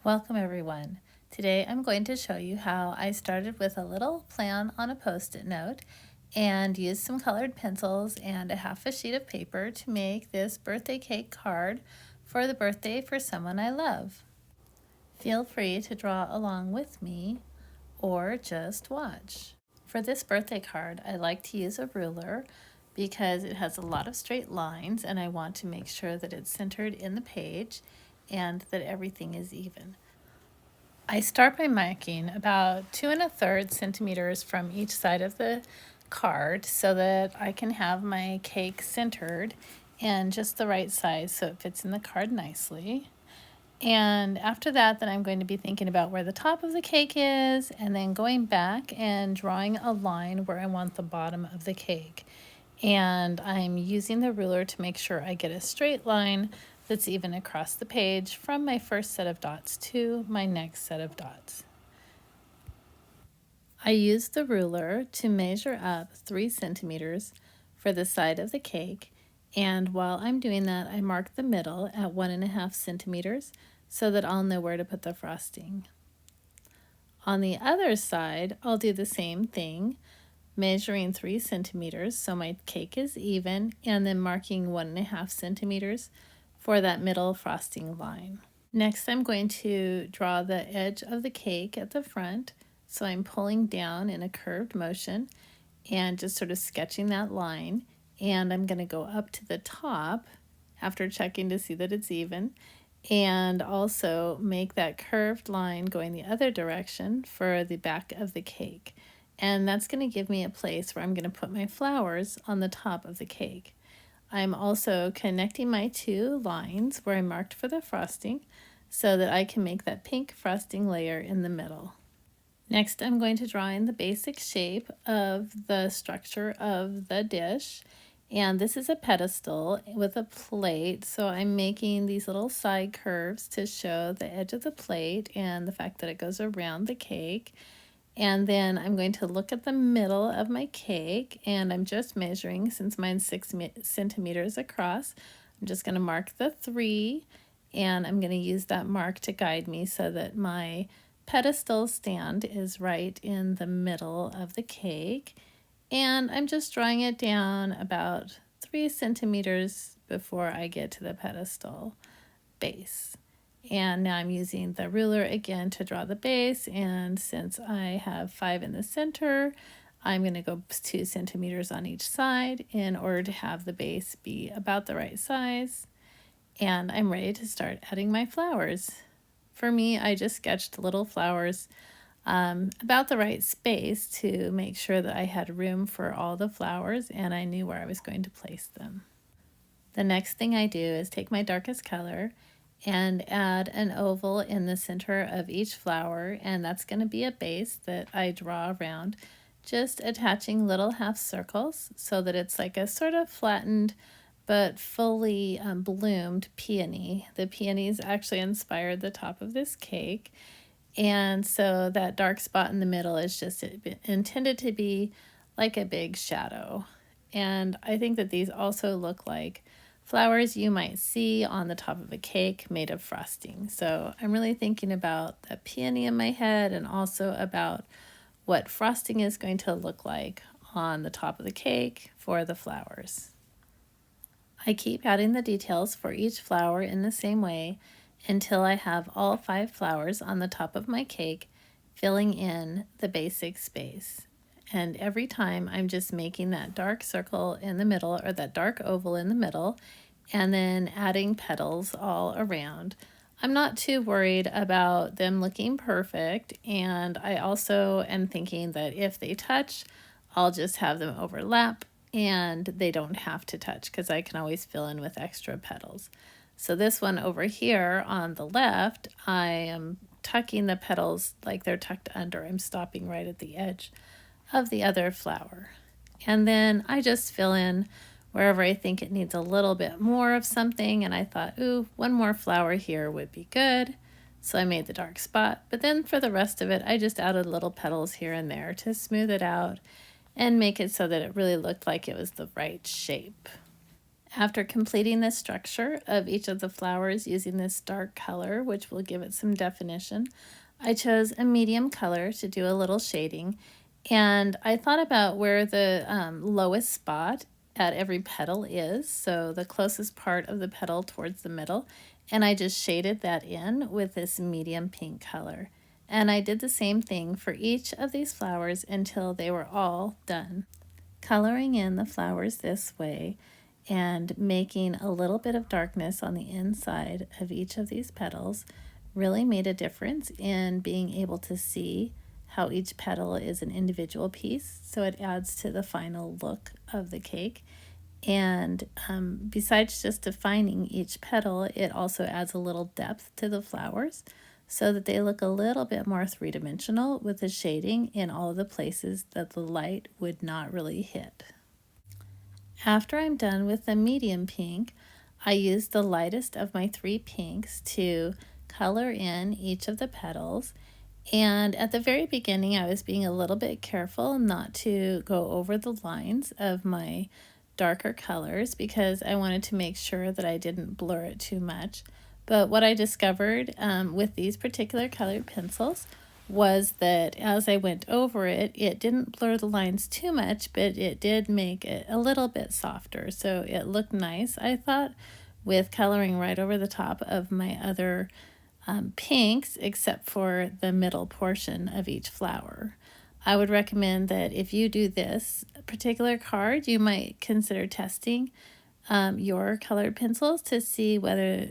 Welcome everyone. Today I'm going to show you how I started with a little plan on a post-it note and used some colored pencils and a half a sheet of paper to make this birthday cake card for the birthday for someone I love. Feel free to draw along with me or just watch. For this birthday card, I like to use a ruler because it has a lot of straight lines and I want to make sure that it's centered in the page and that everything is even. I start by marking about 2 1/3 centimeters from each side of the card so that I can have my cake centered and just the right size so it fits in the card nicely. And after that, then I'm going to be thinking about where the top of the cake is and then going back and drawing a line where I want the bottom of the cake. And I'm using the ruler to make sure I get a straight line that's even across the page from my first set of dots to my next set of dots. I use the ruler to measure up 3 centimeters for the side of the cake, and while I'm doing that, I mark the middle at 1.5 centimeters so that I'll know where to put the frosting. On the other side, I'll do the same thing, measuring 3 centimeters so my cake is even, and then marking 1.5 centimeters for that middle frosting line. Next, I'm going to draw the edge of the cake at the front, so I'm pulling down in a curved motion and just sort of sketching that line, and I'm going to go up to the top after checking to see that it's even, and also make that curved line going the other direction for the back of the cake. And that's going to give me a place where I'm going to put my flowers on the top of the cake. I'm also connecting my 2 lines where I marked for the frosting so that I can make that pink frosting layer in the middle. Next, I'm going to draw in the basic shape of the structure of the dish. And this is a pedestal with a plate, so I'm making these little side curves to show the edge of the plate and the fact that it goes around the cake. And then I'm going to look at the middle of my cake, and I'm just measuring, since mine's 6 centimeters across, I'm just going to mark the 3, and I'm going to use that mark to guide me so that my pedestal stand is right in the middle of the cake. And I'm just drawing it down about 3 centimeters before I get to the pedestal base. And now I'm using the ruler again to draw the base, and since I have 5 in the center, I'm going to go 2 centimeters on each side in order to have the base be about the right size. And I'm ready to start adding my flowers. For me, I just sketched little flowers about the right space to make sure that I had room for all the flowers and I knew where I was going to place them. The next thing I do is take my darkest color and add an oval in the center of each flower, and that's going to be a base that I draw around, just attaching little half circles so that it's like a sort of flattened but fully bloomed peony. The peonies actually inspired the top of this cake, and so that dark spot in the middle is just intended to be like a big shadow. And I think that these also look like flowers you might see on the top of a cake made of frosting. So I'm really thinking about the peony in my head and also about what frosting is going to look like on the top of the cake for the flowers. I keep adding the details for each flower in the same way until I have all 5 flowers on the top of my cake, filling in the basic space. And every time I'm just making that dark circle in the middle, or that dark oval in the middle, and then adding petals all around. I'm not too worried about them looking perfect, and I also am thinking that if they touch, I'll just have them overlap and they don't have to touch because I can always fill in with extra petals. So this one over here on the left, I am tucking the petals like they're tucked under. I'm stopping right at the edge of the other flower. And then I just fill in wherever I think it needs a little bit more of something, and I thought, ooh, one more flower here would be good. So I made the dark spot, but then for the rest of it, I just added little petals here and there to smooth it out and make it so that it really looked like it was the right shape. After completing the structure of each of the flowers using this dark color, which will give it some definition, I chose a medium color to do a little shading, and I thought about where the lowest spot at every petal is, so the closest part of the petal towards the middle, and I just shaded that in with this medium pink color. And I did the same thing for each of these flowers until they were all done. Coloring in the flowers this way and making a little bit of darkness on the inside of each of these petals really made a difference in being able to see how each petal is an individual piece, so it adds to the final look of the cake. And besides just defining each petal, it also adds a little depth to the flowers so that they look a little bit more three-dimensional with the shading in all of the places that the light would not really hit. After I'm done with the medium pink, I use the lightest of my three pinks to color in each of the petals. And at the very beginning, I was being a little bit careful not to go over the lines of my darker colors because I wanted to make sure that I didn't blur it too much. But what I discovered with these particular colored pencils was that as I went over it, it didn't blur the lines too much, but it did make it a little bit softer. So it looked nice, I thought, with coloring right over the top of my other pinks, except for the middle portion of each flower. I would recommend that if you do this particular card, you might consider testing your colored pencils to see whether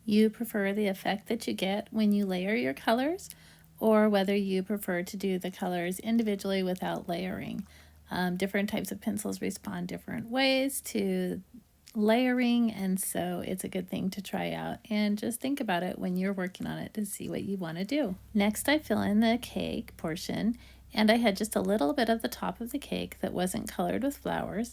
you prefer the effect that you get when you layer your colors or whether you prefer to do the colors individually without layering. Different types of pencils respond different ways to layering, and so it's a good thing to try out and just think about it when you're working on it to see what you want to do. Next, I fill in the cake portion, and I had just a little bit of the top of the cake that wasn't colored with flowers,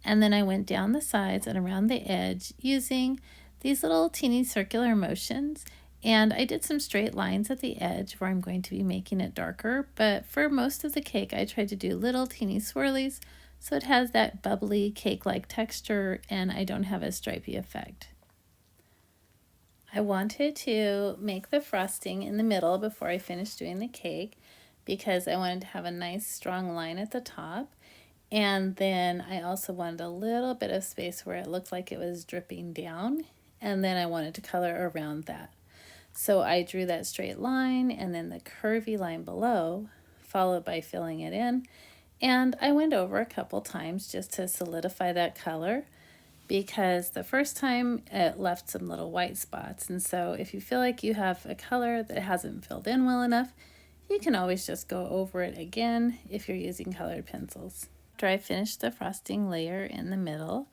and then I went down the sides and around the edge using these little teeny circular motions, and I did some straight lines at the edge where I'm going to be making it darker, but for most of the cake I tried to do little teeny swirlies so it has that bubbly cake-like texture and I don't have a stripy effect. I wanted to make the frosting in the middle before I finished doing the cake because I wanted to have a nice strong line at the top, and then I also wanted a little bit of space where it looked like it was dripping down, and then I wanted to color around that. So I drew that straight line and then the curvy line below, followed by filling it in. And I went over a couple times just to solidify that color because the first time it left some little white spots. And so if you feel like you have a color that hasn't filled in well enough, you can always just go over it again if you're using colored pencils. After I finished the frosting layer in the middle,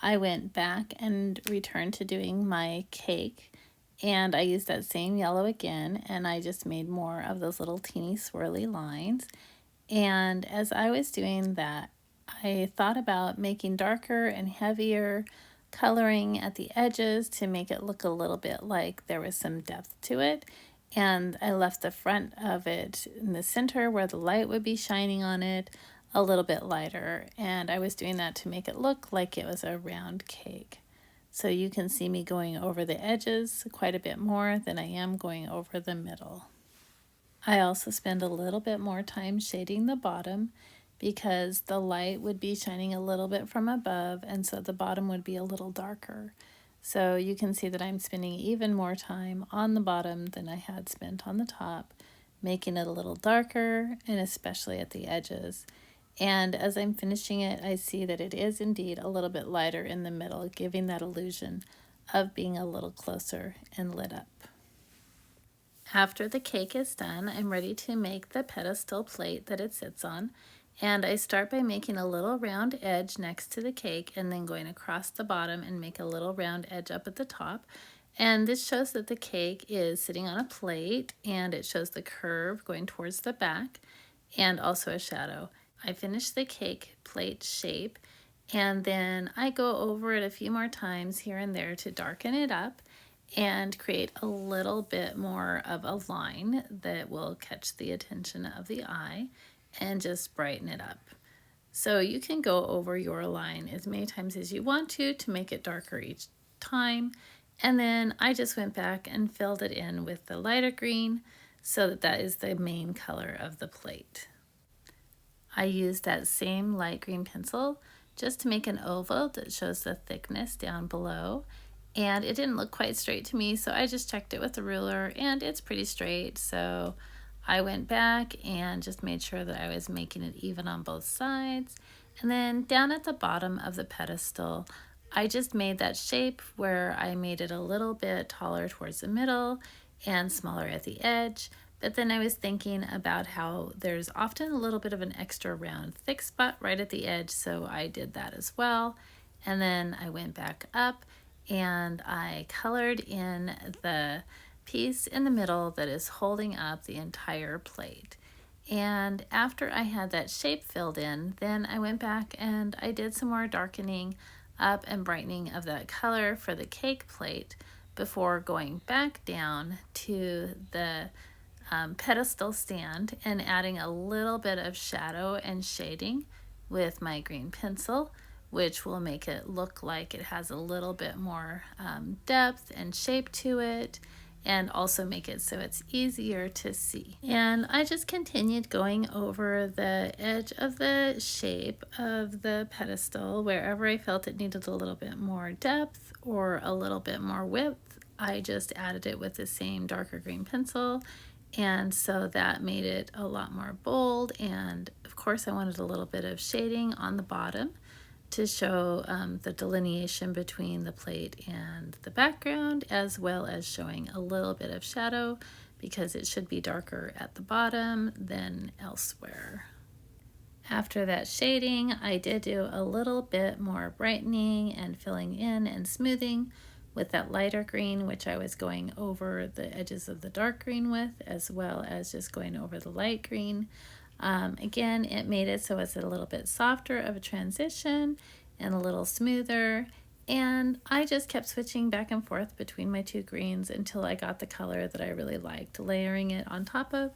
I went back and returned to doing my cake, and I used that same yellow again, and I just made more of those little teeny swirly lines. And as I was doing that, I thought about making darker and heavier coloring at the edges to make it look a little bit like there was some depth to it. And I left the front of it in the center where the light would be shining on it a little bit lighter. And I was doing that to make it look like it was a round cake. So you can see me going over the edges quite a bit more than I am going over the middle. I also spend a little bit more time shading the bottom because the light would be shining a little bit from above, and so the bottom would be a little darker. So you can see that I'm spending even more time on the bottom than I had spent on the top, making it a little darker, and especially at the edges. And as I'm finishing it, I see that it is indeed a little bit lighter in the middle, giving that illusion of being a little closer and lit up. After the cake is done, I'm ready to make the pedestal plate that it sits on. And I start by making a little round edge next to the cake and then going across the bottom and make a little round edge up at the top. And this shows that the cake is sitting on a plate, and it shows the curve going towards the back and also a shadow. I finish the cake plate shape, and then I go over it a few more times here and there to darken it up and create a little bit more of a line that will catch the attention of the eye and just brighten it up. So you can go over your line as many times as you want to make it darker each time. And then I just went back and filled it in with the lighter green so that that is the main color of the plate. I used that same light green pencil just to make an oval that shows the thickness down below. And it didn't look quite straight to me, so I just checked it with the ruler and it's pretty straight. So I went back and just made sure that I was making it even on both sides. And then down at the bottom of the pedestal, I just made that shape where I made it a little bit taller towards the middle and smaller at the edge. But then I was thinking about how there's often a little bit of an extra round thick spot right at the edge, so I did that as well. And then I went back up and I colored in the piece in the middle that is holding up the entire plate. And after I had that shape filled in, then I went back and I did some more darkening up and brightening of that color for the cake plate before going back down to the pedestal stand and adding a little bit of shadow and shading with my green pencil, which will make it look like it has a little bit more depth and shape to it, and also make it so it's easier to see. And I just continued going over the edge of the shape of the pedestal wherever I felt it needed a little bit more depth or a little bit more width. I just added it with the same darker green pencil, and so that made it a lot more bold. And of course I wanted a little bit of shading on the bottom to show the delineation between the plate and the background, as well as showing a little bit of shadow because it should be darker at the bottom than elsewhere. After that shading, I did do a little bit more brightening and filling in and smoothing with that lighter green, which I was going over the edges of the dark green with, as well as just going over the light green. Again, it made it so it's a little bit softer of a transition and a little smoother. And I just kept switching back and forth between my two greens until I got the color that I really liked, layering it on top of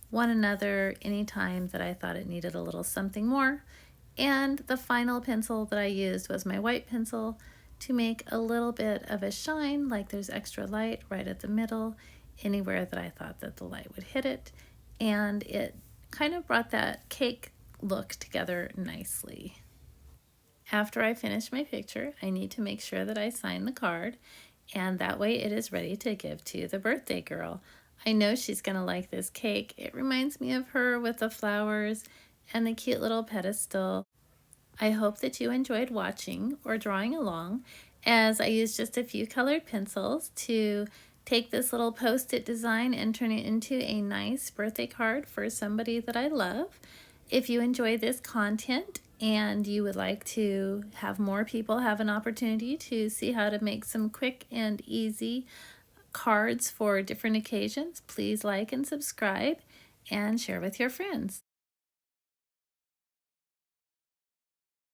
one another anytime that I thought it needed a little something more. And the final pencil that I used was my white pencil to make a little bit of a shine, like there's extra light right at the middle, anywhere that I thought that the light would hit it. And it kind of brought that cake look together nicely. After I finish my picture, I need to make sure that I sign the card, and that way it is ready to give to the birthday girl. I know she's gonna like this cake. It reminds me of her with the flowers and the cute little pedestal. I hope that you enjoyed watching or drawing along, as I used just a few colored pencils to take this little post-it design and turn it into a nice birthday card for somebody that I love. If you enjoy this content and you would like to have more people have an opportunity to see how to make some quick and easy cards for different occasions, please like and subscribe and share with your friends.